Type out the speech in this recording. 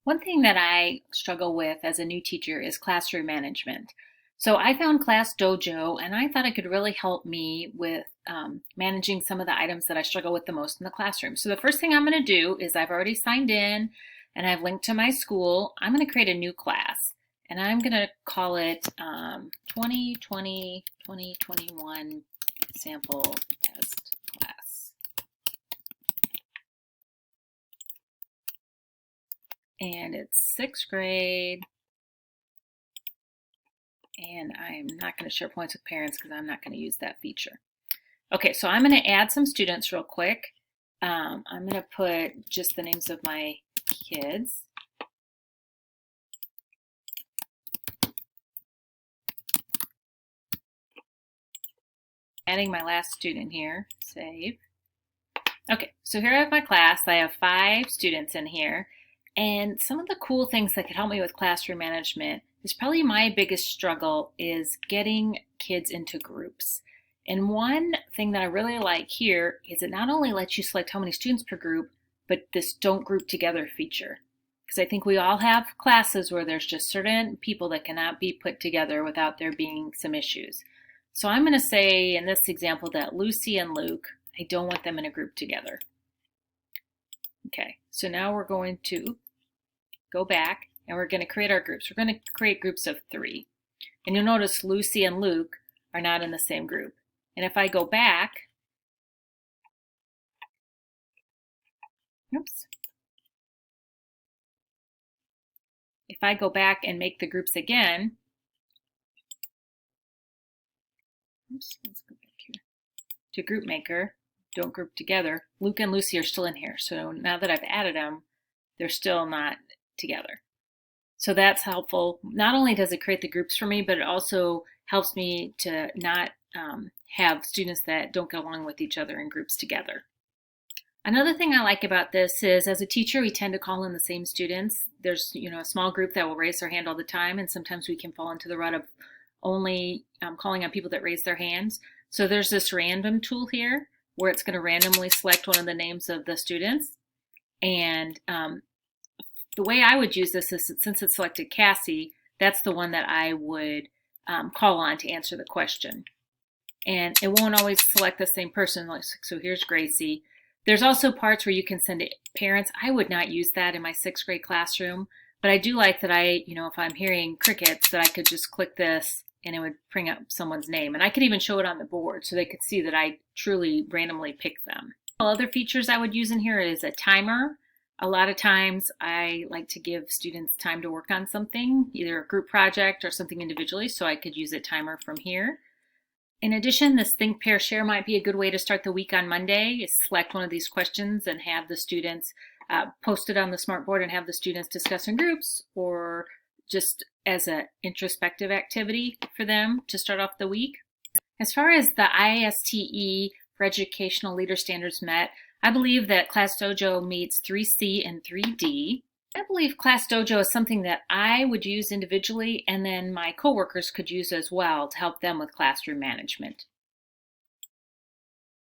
One thing that I struggle with as a new teacher is classroom management. So I found Class Dojo and I thought it could really help me with managing some of the items that I struggle with the most in the classroom. So the first thing I'm going to do is I've already signed in and I've linked to my school. I'm going to create a new class and I'm going to call it 2020 2021 sample test class. And it's sixth grade. And I'm not going to share points with parents because I'm not going to use that feature. Okay, so I'm going to add some students real quick. I'm going to put just the names of my kids. Adding my last student here, save. Okay, so here I have my class. I have 5 students in here. And some of the cool things that could help me with classroom management is probably my biggest struggle is getting kids into groups. And one thing that I really like here is it not only lets you select how many students per group, but this don't group together feature. Because I think we all have classes where there's just certain people that cannot be put together without there being some issues. So I'm going to say in this example that Lucy and Luke, I don't want them in a group together. Okay, so now we're going to go back and we're going to create our groups. We're going to create groups of 3. And you'll notice Lucy and Luke are not in the same group. And if I go back, oops. If I go back and make the groups again, oops, let's go back here to group maker, don't group together. Luke and Lucy are still in here. So now that I've added them, they're still not together. So that's helpful. Not only does it create the groups for me, but it also helps me to not have students that don't get along with each other in groups together. Another thing I like about this is as a teacher, we tend to call in the same students. There's a small group that will raise their hand all the time, and sometimes we can fall into the rut of only calling on people that raise their hands. So there's this random tool here where it's going to randomly select one of the names of the students. And the way I would use this is since it's selected Cassie, that's the one that I would call on to answer the question. And it won't always select the same person. So here's Gracie. There's also parts where you can send it parents. I would not use that in my 6th grade classroom, but I do like that if I'm hearing crickets, that I could just click this and it would bring up someone's name. And I could even show it on the board so they could see that I truly randomly picked them. Other features I would use in here is a timer. A lot of times I like to give students time to work on something, either a group project or something individually, so I could use a timer from here. In addition, this Think, Pair, Share might be a good way to start the week on Monday, is select one of these questions and have the students post it on the smartboard and have the students discuss in groups or just as an introspective activity for them to start off the week. As far as the ISTE for Educational Leader Standards met, I believe that Class Dojo meets 3C and 3D. I believe Class Dojo is something that I would use individually and then my coworkers could use as well to help them with classroom management.